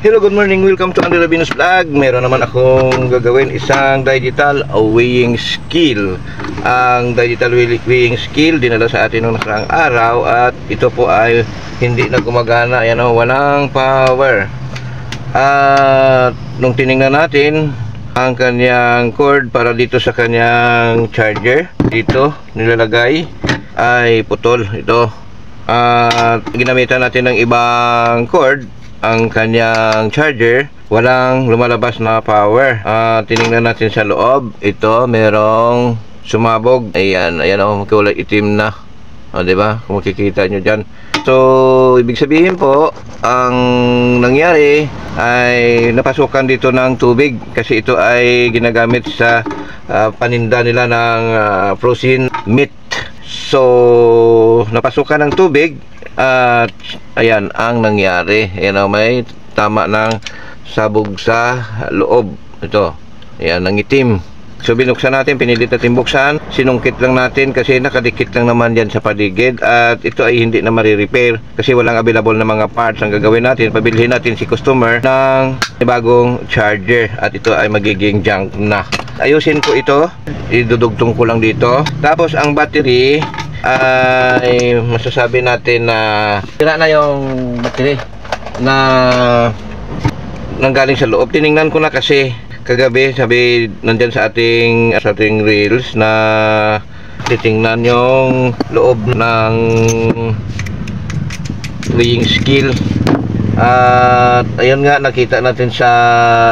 Hello, good morning. Welcome to Andy Rabinos Vlog. Meron naman akong gagawin isang digital weighing scale. Ang digital weighing scale dinala sa atin noong nakaraang araw at ito po ay hindi na gumagana. Ayan o, walang power. At nung tiningnan natin ang kanyang cord para dito sa kanyang charger, dito nilalagay, ay putol ito. At ginamitan natin ng ibang cord ang kanyang charger, walang lumalabas na power. Tiningnan natin sa loob, ito merong sumabog. Ayan, ayan o, kulay itim na. O, diba? Kung makikita nyo dyan. So, ibig sabihin po, ang nangyari ay napasukan dito ng tubig kasi ito ay ginagamit sa paninda nila ng frozen meat. So, napasukan ng tubig at ayan ang nangyari. Ayan o, may tama ng sabog sa loob. Ito, ayan, nangitim. So binuksan natin, pinilit natin buksan, sinungkit lang natin kasi nakadikit lang naman yan sa paligid. At ito ay hindi na marirepair kasi walang available na mga parts. Ang gagawin natin, pabilhin natin si customer ng bagong charger at ito ay magiging junk na. Ayusin ko ito, idudugtong ko lang dito. Tapos ang battery ay masasabi natin na sira na yung battery na nanggaling sa loob. Tiningnan ko na kasi kagabi, sabi nandyan sa ating reels na titingnan yung loob ng weighing scale. At ayun nga, nakita natin sa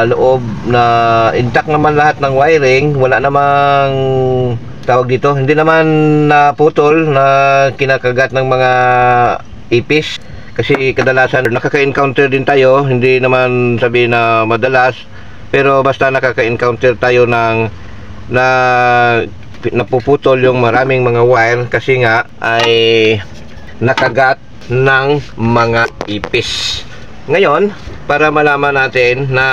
loob na intact naman lahat ng wiring. Wala namang tawag dito, hindi naman naputol na kinakagat ng mga ipis. Kasi kadalasan nakaka-encounter din tayo, hindi naman sabi na madalas, pero basta nakaka-encounter tayo ng napuputol yung maraming mga wire kasi nga ay nakagat ng mga ipis. Ngayon, para malaman natin na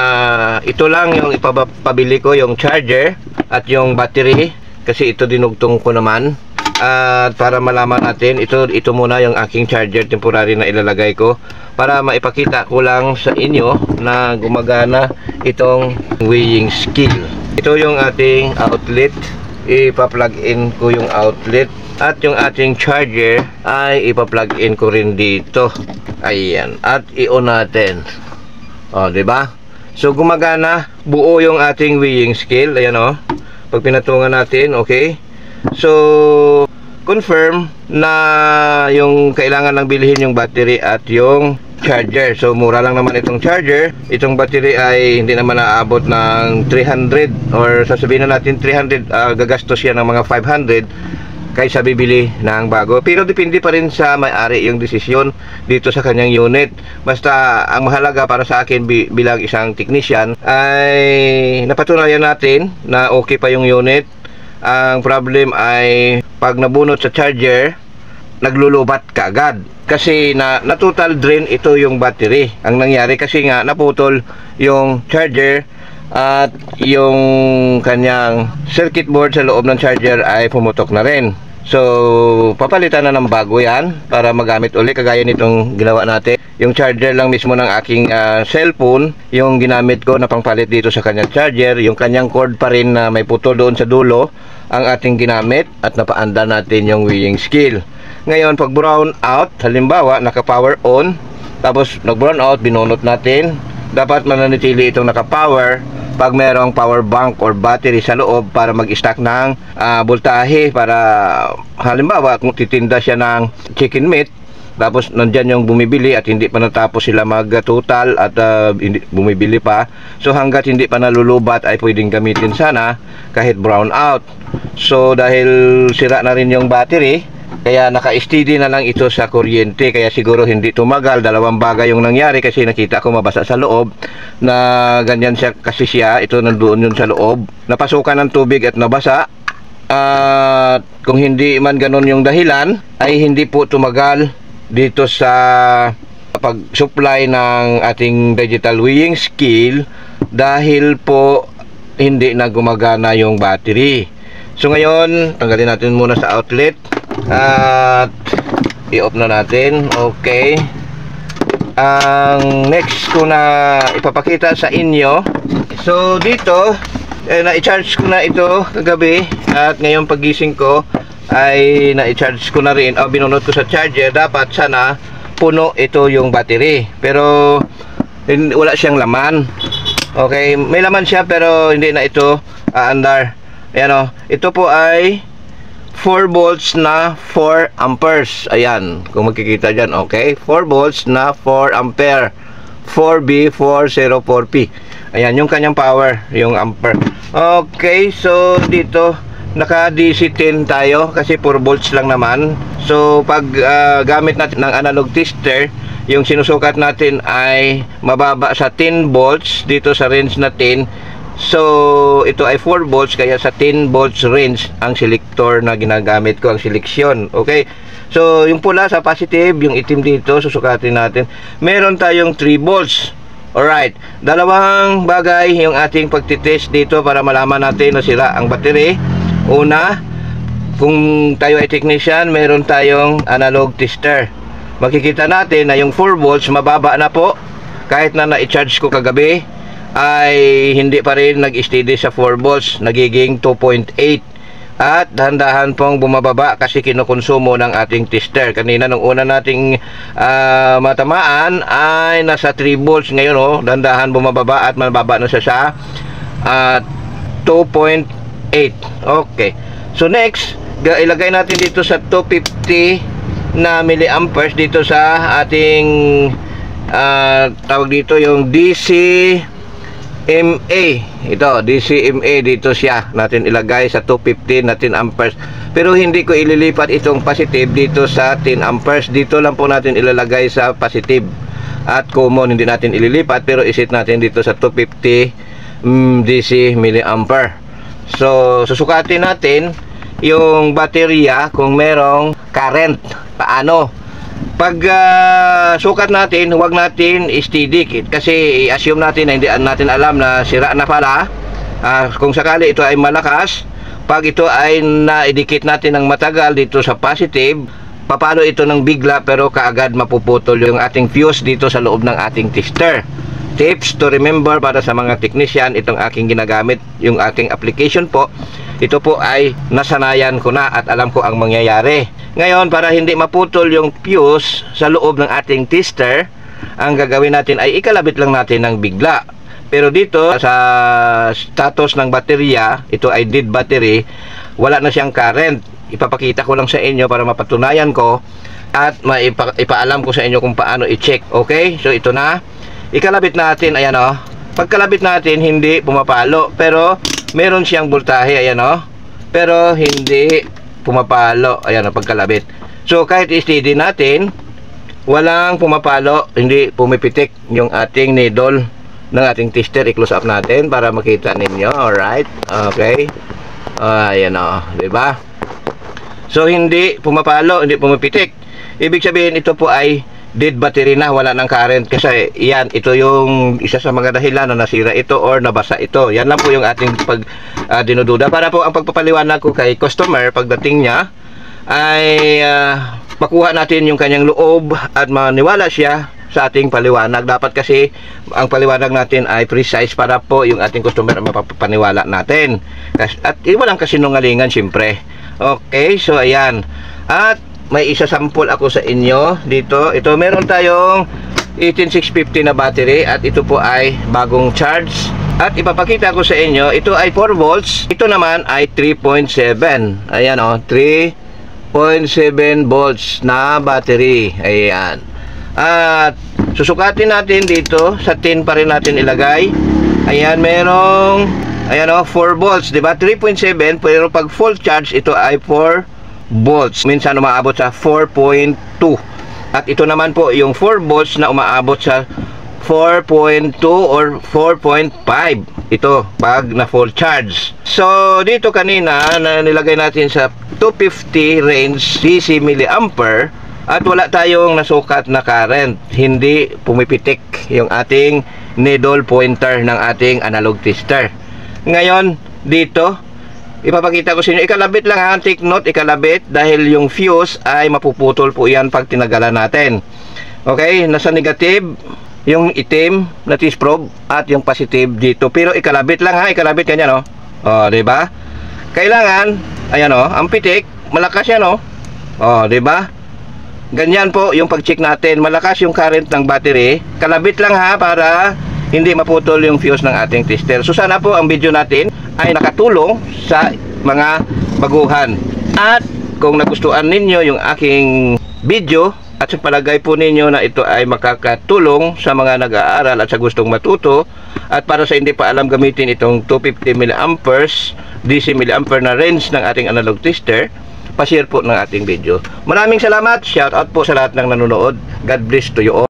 ito lang yung ipapabili ko, yung charger at yung battery, kasi ito dinugtong ko naman. At para malaman natin, ito muna yung aking charger temporary na ilalagay ko para maipakita ko lang sa inyo na gumagana itong weighing scale. Ito yung ating outlet, ipa-plug in ko yung outlet at yung ating charger ay ipa-plug in ko rin dito. Ayan, at i-on natin. O, diba? So gumagana, buo yung ating weighing scale. Ayan o, pag pinatungan natin, okay. So confirm na yung kailangan lang bilhin yung battery at yung charger. So mura lang naman itong charger. Itong battery ay hindi naman naabot ng 300 or sasabihin na natin 300, gagastos yan ng mga 500 kaysa bibili ng bago. Pero depende pa rin sa may-ari yung desisyon dito sa kanyang unit. Basta ang mahalaga para sa akin bilang isang technician ay napatunayan natin na okay pa yung unit. Ang problem ay pag nabunot sa charger, naglulubat kaagad kasi na total drain ito yung battery. Ang nangyari kasi nga naputol yung charger at yung kanyang circuit board sa loob ng charger ay pumutok na rin. So papalitan na ng bago yan para magamit uli kagaya nitong ginawa natin. Yung charger lang mismo ng aking cellphone yung ginamit ko na pangpalit dito sa kanyang charger. Yung kanyang cord pa rin na may putol doon sa dulo ang ating ginamit at napaanda natin yung weighing scale. Ngayon pag brown out, halimbawa naka power on, tapos nag brown out, binunot natin, dapat mananatili itong naka power pag merong power bank or battery sa loob para mag-stack ng voltahe. Para halimbawa kung titinda siya ng chicken meat, tapos nandyan yung bumibili at hindi pa natapos sila mag-total at hindi bumibili pa, so hanggat hindi pa nalulubat ay pwedeng gamitin sana kahit brown out. So dahil sira na rin yung battery, kaya naka-steady na lang ito sa kuryente, kaya siguro hindi tumagal. Dalawang bagay yung nangyari kasi nakita ko mabasa sa loob na ganyan siya kasi siya, ito nandoon yun sa loob, napasukan ng tubig at nabasa. At kung hindi man ganun yung dahilan ay hindi po tumagal dito sa pag-supply ng ating digital weighing scale dahil po hindi na gumagana yung battery. So ngayon, tanggalin natin muna sa outlet at i-off na natin. Okay. ang next ko na ipapakita sa inyo. So dito na-charge ko na ito kagabi at ngayon pagising ko ay na-charge ko na rin, binunot ko sa charger. Dapat sana puno ito yung battery, pero wala siyang laman. Okay, may laman siya pero hindi na ito aandar. Ayan ito po ay 4 volts na 4 amperes. Ayan, kung makikita dyan. Okay, 4 volts na 4 ampere, 4B404P. Ayan, yung kanyang power, yung ampere. Okay, so dito naka DC 10 tayo kasi 4 volts lang naman. So pag gamit natin ng analog tester, yung sinusukat natin ay mababa sa 10 volts dito sa range na 10. So ito ay 4 volts, kaya sa 10 volts range ang selector na ginagamit ko, ang seleksyon. Okay, so yung pula sa positive, yung itim dito susukatin natin. Meron tayong 3 volts. Alright, dalawang bagay yung ating pagtitest dito para malaman natin na sira ang battery. Una, kung tayo ay technician, meron tayong analog tester. Makikita natin na yung 4 volts mababa na po. Kahit na na-charge ko kagabi ay hindi pa rin nag-steady sa 4 volts, nagiging 2.8. At dahan-dahan pong bumababa kasi kinukonsumo ng ating tester. Kanina nung una nating matamaan ay nasa 3 volts. Ngayon dahan-dahan bumababa at mababa na siya sa 2.8. Okay, so next ilagay natin dito sa 250 na milliamperes dito sa ating tawag dito yung DC MA. Ito, DCMA, dito siya natin ilagay sa 250 na 10 amperes. Pero hindi ko ililipat itong positive dito sa 10 amperes. Dito lang po natin ilalagay sa positive. At common, hindi natin ililipat, pero isit natin dito sa 250 DC milliampere. So, susukatin natin yung baterya kung merong current. Paano? Pag sukat natin, huwag natin steady kasi i-assume natin na hindi natin alam na sira na pala. Kung sakali ito ay malakas, pag ito ay naidikit natin ng matagal dito sa positive, papalo ito ng bigla pero kaagad mapuputol yung ating fuse dito sa loob ng ating tester. Tips to remember para sa mga technician, itong aking ginagamit, yung aking application po, ito po ay nasanayan ko na at alam ko ang mangyayari. Ngayon, para hindi maputol yung fuse sa loob ng ating tester, ang gagawin natin ay ikalabit lang natin ng bigla. Pero dito sa status ng baterya, ito ay dead battery, wala na siyang current. Ipapakita ko lang sa inyo para mapatunayan ko at ipaalam ko sa inyo kung paano i-check. Okay, so ito na, ikalabit natin. Ayan pagkalabit natin hindi pumapalo pero meron siyang voltahe. Ayan pero hindi pumapalo. Ayan pagkalabit. So kahit i-steady natin, walang pumapalo, hindi pumipitik yung ating needle ng ating tester. I-close up natin para makita ninyo. Alright, okay. Ayan diba? So hindi pumapalo, hindi pumipitik. Ibig sabihin ito po ay dead battery na, wala ng current. Kasi yan, ito yung isa sa mga dahilan na nasira ito or nabasa ito. Yan lang po yung ating dinududa. Para po ang pagpapaliwanag ko kay customer pagdating niya ay makuha natin yung kanyang loob at maniwala siya sa ating paliwanag. Dapat kasi ang paliwanag natin ay precise para po yung ating customer mapapaniwala natin. At walang kasinungalingan syempre. Okay, so ayan. At may isa sample ako sa inyo dito. Ito, meron tayong 18650 na battery at ito po ay bagong charge. At ipapakita ko sa inyo, ito ay 4 volts. Ito naman ay 3.7. Ayan 3.7 volts na battery. Ayan. At susukatin natin dito sa 10 pa rin natin ilagay. Ayan, merong 4 volts, diba? 3.7, pero pag full charge ito ay 4 volts. Minsan umaabot sa 4.2. At ito naman po yung 4 volts na umaabot sa 4.2 or 4.5. Ito pag na full charge. So dito kanina na nilagay natin sa 250 range DC milliampere at wala tayong nasukat na current. Hindi pumipitik yung ating needle pointer ng ating analog tester. Ngayon dito ipapakita ko sa inyo, ikalabit lang take note, ikalabit dahil yung fuse ay mapuputol po yan pag tinagalan natin. Okay, nasa negative yung itim na test probe at yung positive dito. Pero ikalabit lang ha, ikalabit ganyan, no? Oh, 'di ba? Kailangan, ayan, oh, ang pitik, malakas yan, oh. Oh, 'di ba? Ganyan po yung pag-check natin, malakas yung current ng battery. Kalabit lang ha para hindi maputol yung fuse ng ating tester. So sana po ang video natin ay nakatulong sa mga baguhan. At kung nagustuhan ninyo yung aking video at sa palagay po ninyo na ito ay makakatulong sa mga nag-aaral at sa gustong matuto, at para sa hindi pa alam gamitin itong 250 mA DC mA na range ng ating analog tester, pa-share po ng ating video. Maraming salamat, shout out po sa lahat ng nanonood. God bless to you all.